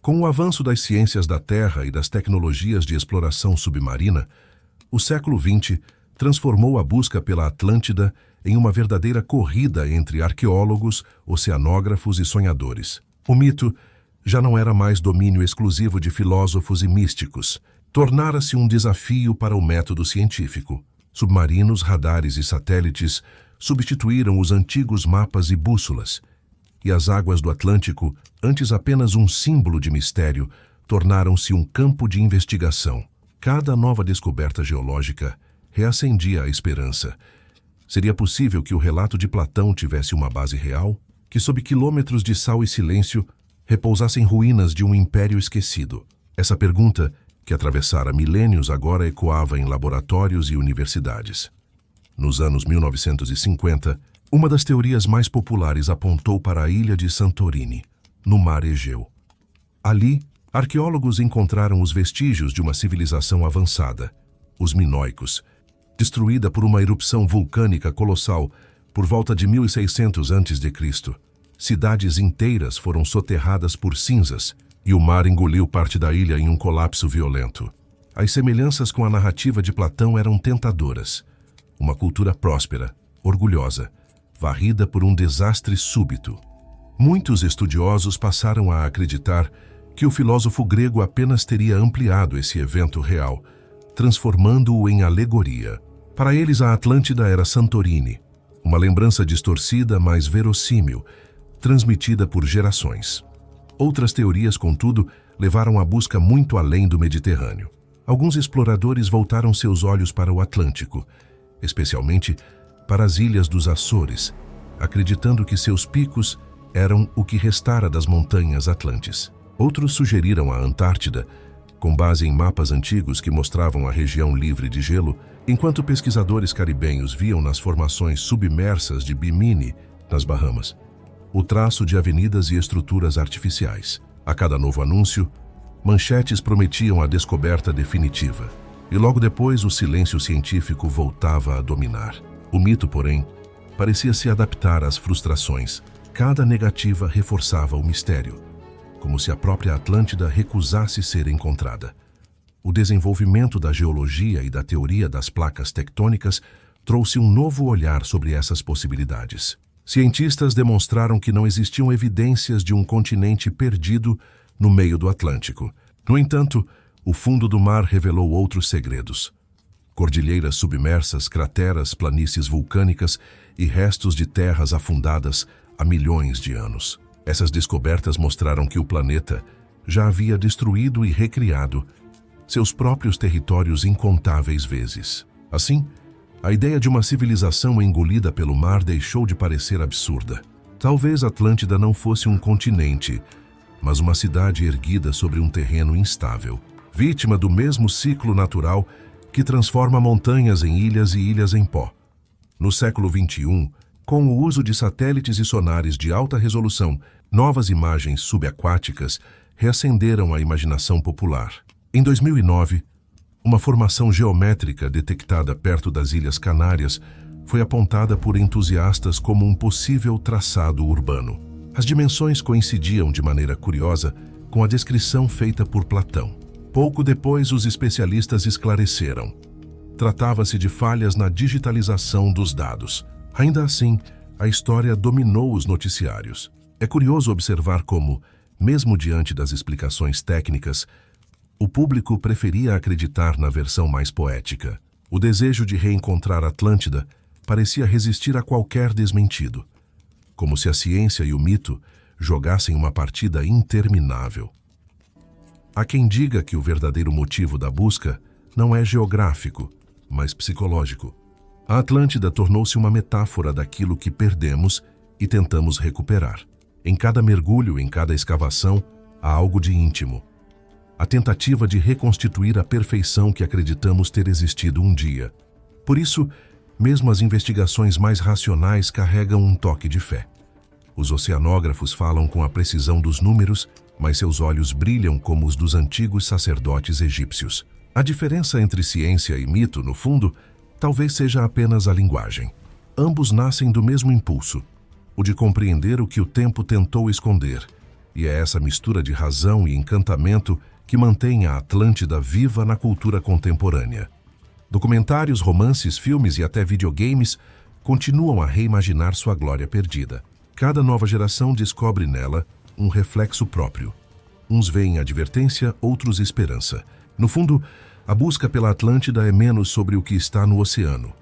Speaker 1: Com o avanço das ciências da Terra e das tecnologias de exploração submarina, o século XX transformou a busca pela Atlântida em uma verdadeira corrida entre arqueólogos, oceanógrafos e sonhadores. O mito já não era mais domínio exclusivo de filósofos e místicos. Tornara-se um desafio para o método científico. Submarinos, radares e satélites substituíram os antigos mapas e bússolas, e as águas do Atlântico, antes apenas um símbolo de mistério, tornaram-se um campo de investigação. Cada nova descoberta geológica reacendia a esperança. Seria possível que o relato de Platão tivesse uma base real? Que sob quilômetros de sal e silêncio repousassem ruínas de um império esquecido? Essa pergunta, que atravessara milênios, agora ecoava em laboratórios e universidades. Nos anos 1950, uma das teorias mais populares apontou para a ilha de Santorini, no mar Egeu. Ali, arqueólogos encontraram os vestígios de uma civilização avançada, os minoicos, destruída por uma erupção vulcânica colossal por volta de 1600 a.C. Cidades inteiras foram soterradas por cinzas e o mar engoliu parte da ilha em um colapso violento. As semelhanças com a narrativa de Platão eram tentadoras. Uma cultura próspera, orgulhosa, varrida por um desastre súbito. Muitos estudiosos passaram a acreditar que o filósofo grego apenas teria ampliado esse evento real, transformando-o em alegoria. Para eles, a Atlântida era Santorini, uma lembrança distorcida, mas verossímil, transmitida por gerações. Outras teorias, contudo, levaram a busca muito além do Mediterrâneo. Alguns exploradores voltaram seus olhos para o Atlântico, especialmente para as ilhas dos Açores, acreditando que seus picos eram o que restara das montanhas atlantes. Outros sugeriram a Antártida, com base em mapas antigos que mostravam a região livre de gelo, enquanto pesquisadores caribenhos viam nas formações submersas de Bimini, nas Bahamas, o traço de avenidas e estruturas artificiais. A cada novo anúncio, manchetes prometiam a descoberta definitiva. E logo depois o silêncio científico voltava a dominar. O mito, porém, parecia se adaptar às frustrações. Cada negativa reforçava o mistério, como se a própria Atlântida recusasse ser encontrada. O desenvolvimento da geologia e da teoria das placas tectônicas trouxe um novo olhar sobre essas possibilidades. Cientistas demonstraram que não existiam evidências de um continente perdido no meio do Atlântico. No entanto, o fundo do mar revelou outros segredos. Cordilheiras submersas, crateras, planícies vulcânicas e restos de terras afundadas há milhões de anos. Essas descobertas mostraram que o planeta já havia destruído e recriado seus próprios territórios incontáveis vezes. Assim, a ideia de uma civilização engolida pelo mar deixou de parecer absurda. Talvez Atlântida não fosse um continente, mas uma cidade erguida sobre um terreno instável, vítima do mesmo ciclo natural que transforma montanhas em ilhas e ilhas em pó. No século XXI, com o uso de satélites e sonares de alta resolução, novas imagens subaquáticas reacenderam a imaginação popular. Em 2009, uma formação geométrica detectada perto das Ilhas Canárias foi apontada por entusiastas como um possível traçado urbano. As dimensões coincidiam de maneira curiosa com a descrição feita por Platão. Pouco depois, os especialistas esclareceram. Tratava-se de falhas na digitalização dos dados. Ainda assim, a história dominou os noticiários. É curioso observar como, mesmo diante das explicações técnicas, o público preferia acreditar na versão mais poética. O desejo de reencontrar Atlântida parecia resistir a qualquer desmentido, como se a ciência e o mito jogassem uma partida interminável. Há quem diga que o verdadeiro motivo da busca não é geográfico, mas psicológico. A Atlântida tornou-se uma metáfora daquilo que perdemos e tentamos recuperar. Em cada mergulho, em cada escavação, há algo de íntimo. A tentativa de reconstituir a perfeição que acreditamos ter existido um dia. Por isso, mesmo as investigações mais racionais carregam um toque de fé. Os oceanógrafos falam com a precisão dos números, mas seus olhos brilham como os dos antigos sacerdotes egípcios. A diferença entre ciência e mito, no fundo, talvez seja apenas a linguagem. Ambos nascem do mesmo impulso, o de compreender o que o tempo tentou esconder, e é essa mistura de razão e encantamento que mantém a Atlântida viva na cultura contemporânea. Documentários, romances, filmes e até videogames continuam a reimaginar sua glória perdida. Cada nova geração descobre nela um reflexo próprio. Uns veem advertência, outros esperança. No fundo, a busca pela Atlântida é menos sobre o que está no oceano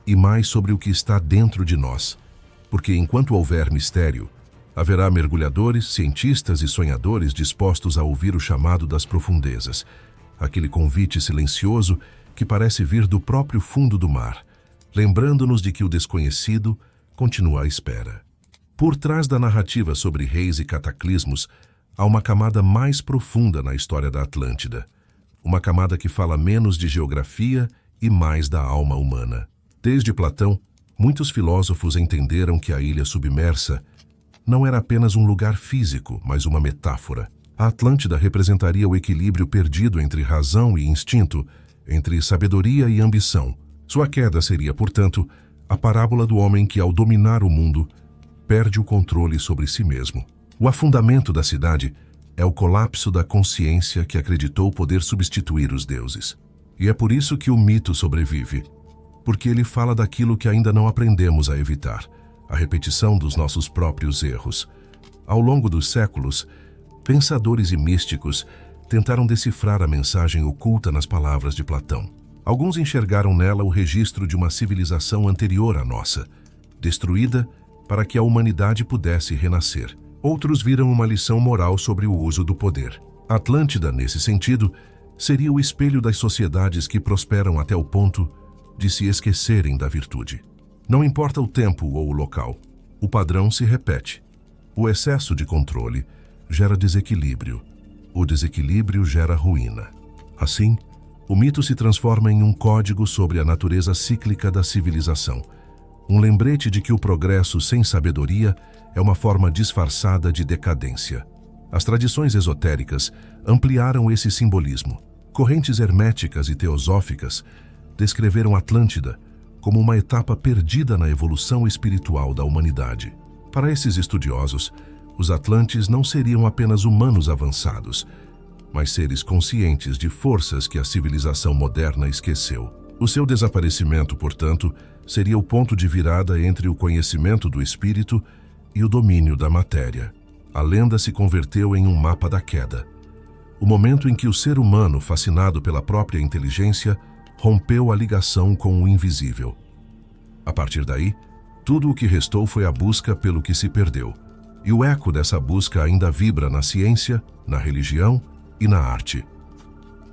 Speaker 1: e mais sobre o que está dentro de nós, porque enquanto houver mistério, haverá mergulhadores, cientistas e sonhadores dispostos a ouvir o chamado das profundezas, aquele convite silencioso que parece vir do próprio fundo do mar, lembrando-nos de que o desconhecido continua à espera. Por trás da narrativa sobre reis e cataclismos, há uma camada mais profunda na história da Atlântida, uma camada que fala menos de geografia e mais da alma humana. Desde Platão, muitos filósofos entenderam que a ilha submersa não era apenas um lugar físico, mas uma metáfora. A Atlântida representaria o equilíbrio perdido entre razão e instinto, entre sabedoria e ambição. Sua queda seria, portanto, a parábola do homem que, ao dominar o mundo, perde o controle sobre si mesmo. O afundamento da cidade é o colapso da consciência que acreditou poder substituir os deuses. E é por isso que o mito sobrevive, porque ele fala daquilo que ainda não aprendemos a evitar, a repetição dos nossos próprios erros. Ao longo dos séculos, pensadores e místicos tentaram decifrar a mensagem oculta nas palavras de Platão. Alguns enxergaram nela o registro de uma civilização anterior à nossa, destruída para que a humanidade pudesse renascer. Outros viram uma lição moral sobre o uso do poder. A Atlântida, nesse sentido, seria o espelho das sociedades que prosperam até o ponto de se esquecerem da virtude. Não importa o tempo ou o local, o padrão se repete. O excesso de controle gera desequilíbrio. O desequilíbrio gera ruína. Assim, o mito se transforma em um código sobre a natureza cíclica da civilização. Um lembrete de que o progresso sem sabedoria é uma forma disfarçada de decadência. As tradições esotéricas ampliaram esse simbolismo. Correntes herméticas e teosóficas descreveram Atlântida como uma etapa perdida na evolução espiritual da humanidade. Para esses estudiosos, os Atlantes não seriam apenas humanos avançados, mas seres conscientes de forças que a civilização moderna esqueceu. O seu desaparecimento, portanto, seria o ponto de virada entre o conhecimento do espírito e o domínio da matéria. A lenda se converteu em um mapa da queda. O momento em que o ser humano, fascinado pela própria inteligência, rompeu a ligação com o invisível. A partir daí, tudo o que restou foi a busca pelo que se perdeu. E o eco dessa busca ainda vibra na ciência, na religião e na arte.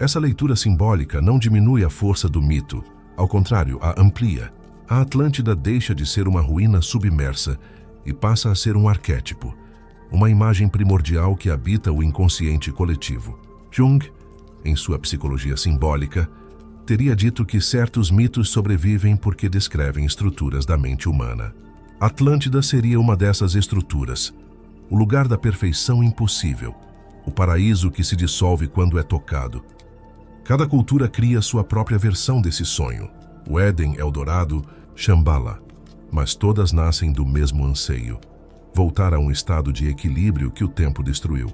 Speaker 1: Essa leitura simbólica não diminui a força do mito, ao contrário, a amplia. A Atlântida deixa de ser uma ruína submersa e passa a ser um arquétipo, uma imagem primordial que habita o inconsciente coletivo. Jung, em sua psicologia simbólica, teria dito que certos mitos sobrevivem porque descrevem estruturas da mente humana. Atlântida seria uma dessas estruturas, o lugar da perfeição impossível, o paraíso que se dissolve quando é tocado. Cada cultura cria sua própria versão desse sonho. O Éden, Eldorado, Shambhala, mas todas nascem do mesmo anseio: voltar a um estado de equilíbrio que o tempo destruiu.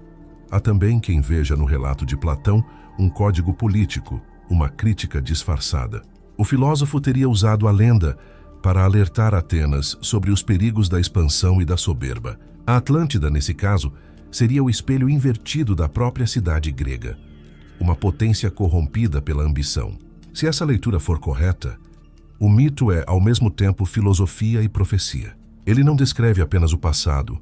Speaker 1: Há também quem veja no relato de Platão um código político, uma crítica disfarçada. O filósofo teria usado a lenda para alertar Atenas sobre os perigos da expansão e da soberba. A Atlântida, nesse caso, seria o espelho invertido da própria cidade grega, uma potência corrompida pela ambição. Se essa leitura for correta, o mito é, ao mesmo tempo, filosofia e profecia. Ele não descreve apenas o passado,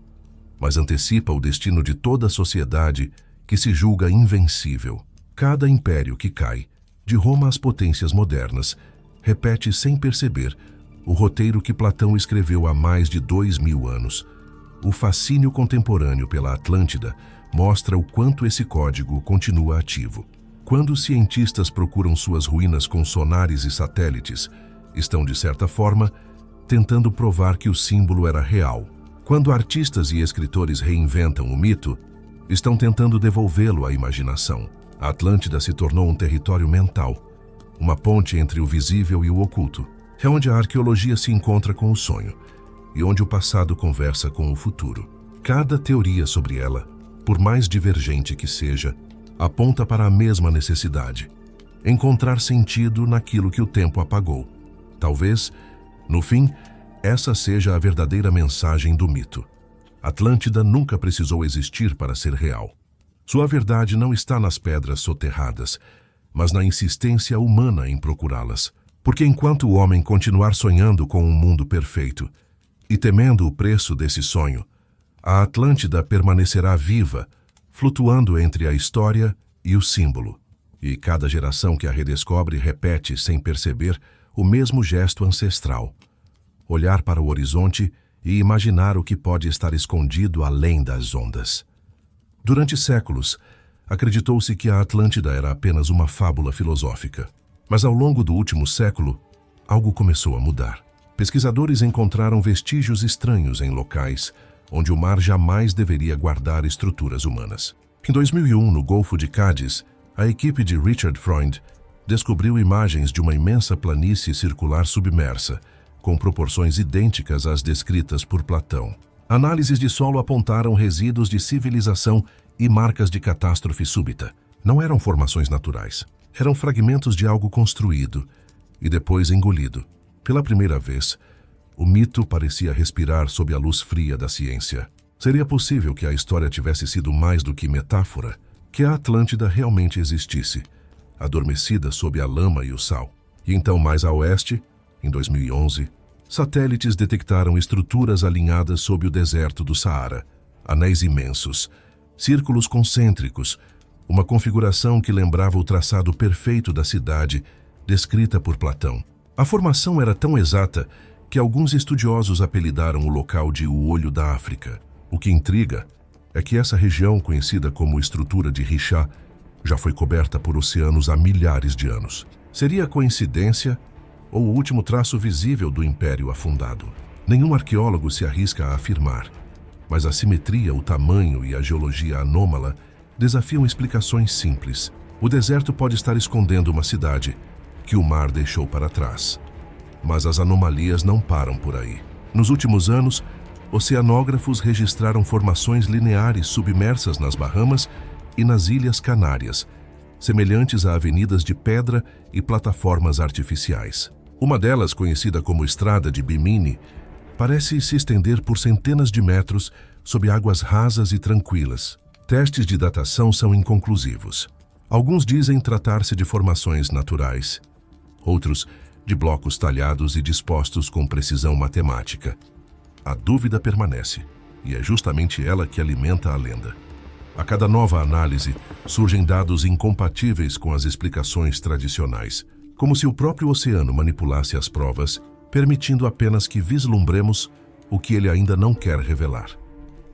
Speaker 1: mas antecipa o destino de toda a sociedade que se julga invencível. Cada império que cai, de Roma às potências modernas, repete sem perceber o roteiro que Platão escreveu há mais de 2000 anos. O fascínio contemporâneo pela Atlântida mostra o quanto esse código continua ativo. Quando os cientistas procuram suas ruínas com sonares e satélites, estão, de certa forma, tentando provar que o símbolo era real. Quando artistas e escritores reinventam o mito, estão tentando devolvê-lo à imaginação. A Atlântida se tornou um território mental, uma ponte entre o visível e o oculto. É onde a arqueologia se encontra com o sonho e onde o passado conversa com o futuro. Cada teoria sobre ela, por mais divergente que seja, aponta para a mesma necessidade: encontrar sentido naquilo que o tempo apagou. Talvez, no fim, essa seja a verdadeira mensagem do mito. Atlântida nunca precisou existir para ser real. Sua verdade não está nas pedras soterradas, mas na insistência humana em procurá-las. Porque enquanto o homem continuar sonhando com um mundo perfeito e temendo o preço desse sonho, a Atlântida permanecerá viva, flutuando entre a história e o símbolo. E cada geração que a redescobre repete, sem perceber, o mesmo gesto ancestral: olhar para o horizonte e imaginar o que pode estar escondido além das ondas. Durante séculos, acreditou-se que a Atlântida era apenas uma fábula filosófica. Mas ao longo do último século, algo começou a mudar. Pesquisadores encontraram vestígios estranhos em locais onde o mar jamais deveria guardar estruturas humanas. Em 2001, no Golfo de Cádiz, a equipe de Richard Freund descobriu imagens de uma imensa planície circular submersa, com proporções idênticas às descritas por Platão. Análises de solo apontaram resíduos de civilização e marcas de catástrofe súbita. Não eram formações naturais. Eram fragmentos de algo construído e depois engolido. Pela primeira vez, o mito parecia respirar sob a luz fria da ciência. Seria possível que a história tivesse sido mais do que metáfora? que a Atlântida realmente existisse, adormecida sob a lama e o sal. E então, mais a oeste, em 2011, satélites detectaram estruturas alinhadas sob o deserto do Saara, anéis imensos, círculos concêntricos, uma configuração que lembrava o traçado perfeito da cidade descrita por Platão. A formação era tão exata que alguns estudiosos apelidaram o local de o Olho da África. O que intriga é que essa região, conhecida como estrutura de Richat, já foi coberta por oceanos há milhares de anos. Seria coincidência ou o último traço visível do Império afundado? Nenhum arqueólogo se arrisca a afirmar, mas a simetria, o tamanho e a geologia anômala desafiam explicações simples. O deserto pode estar escondendo uma cidade que o mar deixou para trás. Mas as anomalias não param por aí. Nos últimos anos, oceanógrafos registraram formações lineares submersas nas Bahamas e nas Ilhas Canárias, semelhantes a avenidas de pedra e plataformas artificiais. Uma delas, conhecida como Estrada de Bimini, parece se estender por centenas de metros sob águas rasas e tranquilas. Testes de datação são inconclusivos. Alguns dizem tratar-se de formações naturais, outros de blocos talhados e dispostos com precisão matemática. A dúvida permanece, e é justamente ela que alimenta a lenda. A cada nova análise, surgem dados incompatíveis com as explicações tradicionais, como se o próprio oceano manipulasse as provas, permitindo apenas que vislumbremos o que ele ainda não quer revelar.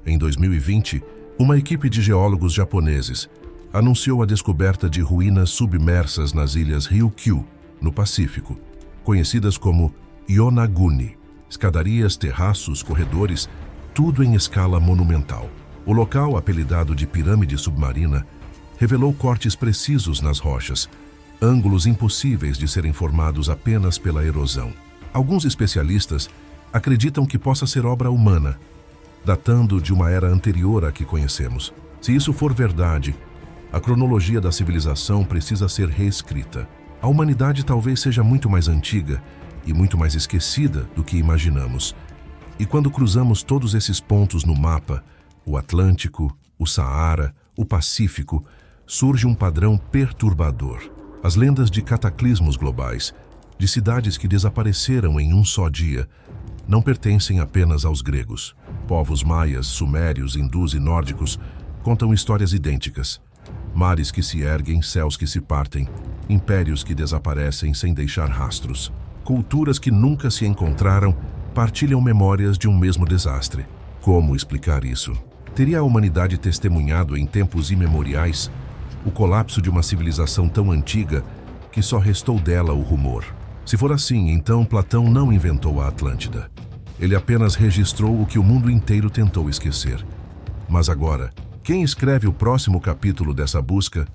Speaker 1: Em 2020, uma equipe de geólogos japoneses anunciou a descoberta de ruínas submersas nas ilhas Ryukyu, no Pacífico, conhecidas como Yonaguni. Escadarias, terraços, corredores, tudo em escala monumental. O local, apelidado de pirâmide submarina, revelou cortes precisos nas rochas, ângulos impossíveis de serem formados apenas pela erosão. Alguns especialistas acreditam que possa ser obra humana, datando de uma era anterior à que conhecemos. Se isso for verdade, a cronologia da civilização precisa ser reescrita. A humanidade talvez seja muito mais antiga e muito mais esquecida do que imaginamos. E quando cruzamos todos esses pontos no mapa, o Atlântico, o Saara, o Pacífico, surge um padrão perturbador. As lendas de cataclismos globais, de cidades que desapareceram em um só dia, não pertencem apenas aos gregos. Povos maias, sumérios, hindus e nórdicos contam histórias idênticas. Mares que se erguem, céus que se partem, impérios que desaparecem sem deixar rastros. Culturas que nunca se encontraram partilham memórias de um mesmo desastre. Como explicar isso? Teria a humanidade testemunhado em tempos imemoriais o colapso de uma civilização tão antiga que só restou dela o rumor? Se for assim, então Platão não inventou a Atlântida. Ele apenas registrou o que o mundo inteiro tentou esquecer. Mas agora, quem escreve o próximo capítulo dessa busca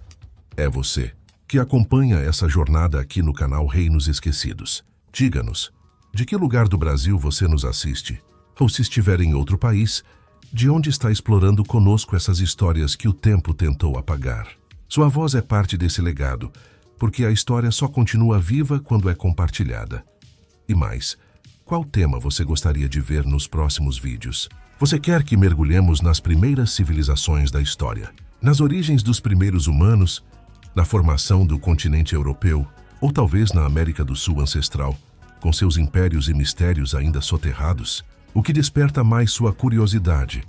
Speaker 1: é você, que acompanha essa jornada aqui no canal Reinos Esquecidos. Diga-nos, de que lugar do Brasil você nos assiste? Ou se estiver em outro país, de onde está explorando conosco essas histórias que o tempo tentou apagar? Sua voz é parte desse legado, porque a história só continua viva quando é compartilhada. E mais, qual tema você gostaria de ver nos próximos vídeos? Você quer que mergulhemos nas primeiras civilizações da história, nas origens dos primeiros humanos, na formação do continente europeu, ou talvez na América do Sul ancestral, com seus impérios e mistérios ainda soterrados? O que desperta mais sua curiosidade?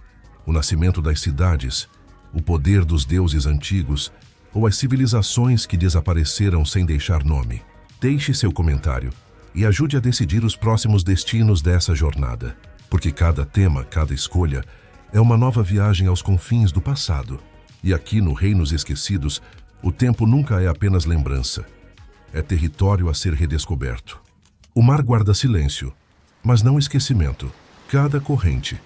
Speaker 1: O nascimento das cidades, o poder dos deuses antigos, ou as civilizações que desapareceram sem deixar nome? Deixe seu comentário e ajude a decidir os próximos destinos dessa jornada. Porque cada tema, cada escolha, é uma nova viagem aos confins do passado. E aqui no Reinos Esquecidos, o tempo nunca é apenas lembrança. É território a ser redescoberto. O mar guarda silêncio, mas não esquecimento. Cada corrente,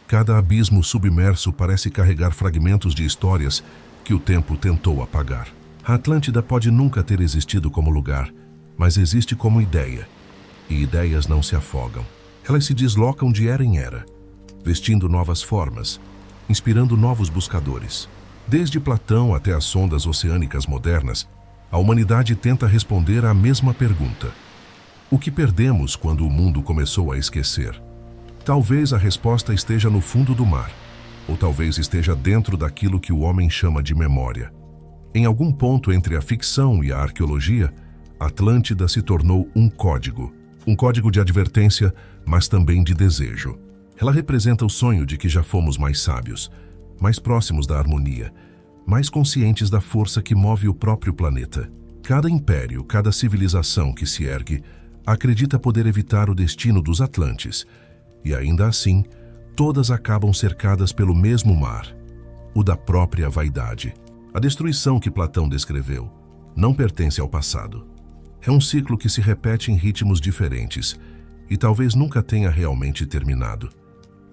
Speaker 1: cada abismo submerso parece carregar fragmentos de histórias que o tempo tentou apagar. A Atlântida pode nunca ter existido como lugar, mas existe como ideia. E ideias não se afogam. Elas se deslocam de era em era, vestindo novas formas, inspirando novos buscadores. Desde Platão até as sondas oceânicas modernas, a humanidade tenta responder à mesma pergunta: o que perdemos quando o mundo começou a esquecer? Talvez a resposta esteja no fundo do mar, ou talvez esteja dentro daquilo que o homem chama de memória. Em algum ponto entre a ficção e a arqueologia, Atlântida se tornou um código de advertência, mas também de desejo. Ela representa o sonho de que já fomos mais sábios, mais próximos da harmonia, mais conscientes da força que move o próprio planeta. Cada império, cada civilização que se ergue, acredita poder evitar o destino dos Atlantes, e ainda assim, todas acabam cercadas pelo mesmo mar, o da própria vaidade. A destruição que Platão descreveu não pertence ao passado. É um ciclo que se repete em ritmos diferentes e talvez nunca tenha realmente terminado.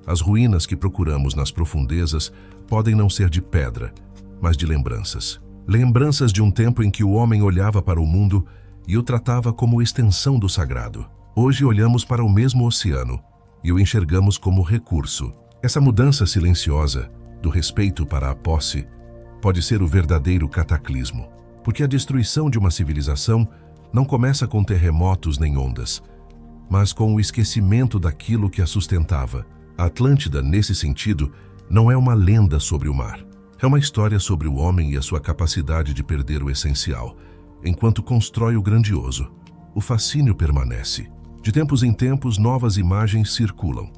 Speaker 1: As ruínas que procuramos nas profundezas podem não ser de pedra, mas de lembranças. Lembranças de um tempo em que o homem olhava para o mundo e o tratava como extensão do sagrado. Hoje olhamos para o mesmo oceano e o enxergamos como recurso. Essa mudança silenciosa, do respeito para a posse, pode ser o verdadeiro cataclismo, porque a destruição de uma civilização não começa com terremotos nem ondas, mas com o esquecimento daquilo que a sustentava. A Atlântida, nesse sentido, não é uma lenda sobre o mar. É uma história sobre o homem e a sua capacidade de perder o essencial, enquanto constrói o grandioso. O fascínio permanece. De tempos em tempos, novas imagens circulam.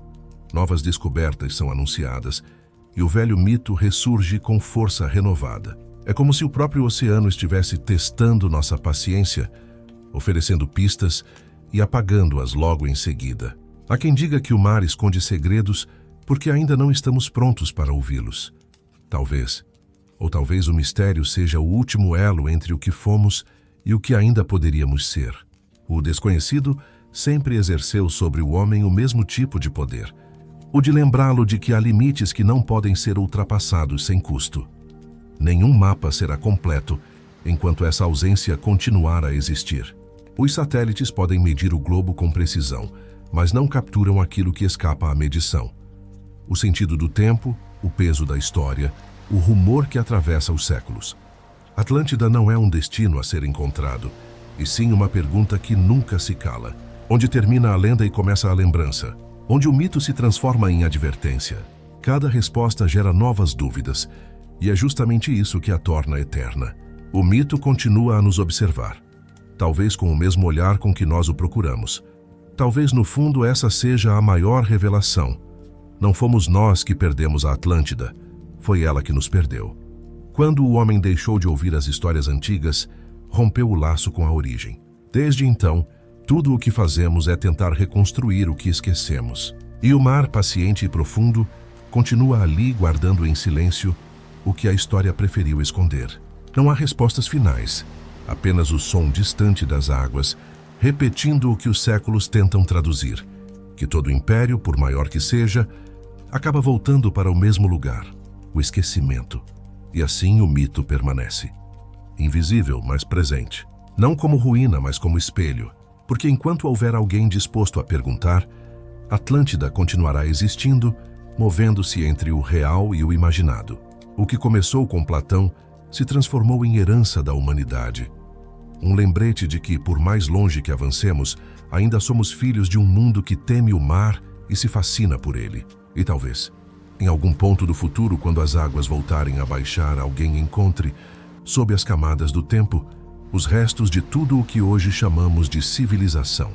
Speaker 1: Novas descobertas são anunciadas, e o velho mito ressurge com força renovada. É como se o próprio oceano estivesse testando nossa paciência, oferecendo pistas e apagando-as logo em seguida. Há quem diga que o mar esconde segredos porque ainda não estamos prontos para ouvi-los. Talvez o mistério seja o último elo entre o que fomos e o que ainda poderíamos ser. O desconhecido sempre exerceu sobre o homem o mesmo tipo de poder, o de lembrá-lo de que há limites que não podem ser ultrapassados sem custo. Nenhum mapa será completo enquanto essa ausência continuar a existir. Os satélites podem medir o globo com precisão, mas não capturam aquilo que escapa à medição. O sentido do tempo, o peso da história, o rumor que atravessa os séculos. Atlântida não é um destino a ser encontrado, e sim uma pergunta que nunca se cala. Onde termina a lenda e começa a lembrança? Onde o mito se transforma em advertência? Cada resposta gera novas dúvidas, e é justamente isso que a torna eterna. O mito continua a nos observar, talvez com o mesmo olhar com que nós o procuramos. Talvez no fundo essa seja a maior revelação. Não fomos nós que perdemos a Atlântida, foi ela que nos perdeu. Quando o homem deixou de ouvir as histórias antigas, rompeu o laço com a origem. Desde então, tudo o que fazemos é tentar reconstruir o que esquecemos. E o mar, paciente e profundo, continua ali guardando em silêncio o que a história preferiu esconder. Não há respostas finais, apenas o som distante das águas, repetindo o que os séculos tentam traduzir, que todo império, por maior que seja, acaba voltando para o mesmo lugar, o esquecimento. E assim o mito permanece. Invisível, mas presente. Não como ruína, mas como espelho. Porque enquanto houver alguém disposto a perguntar, Atlântida continuará existindo, movendo-se entre o real e o imaginado. O que começou com Platão se transformou em herança da humanidade. Um lembrete de que, por mais longe que avancemos, ainda somos filhos de um mundo que teme o mar e se fascina por ele. E talvez, em algum ponto do futuro, quando as águas voltarem a baixar, alguém encontre, sob as camadas do tempo, os restos de tudo o que hoje chamamos de civilização.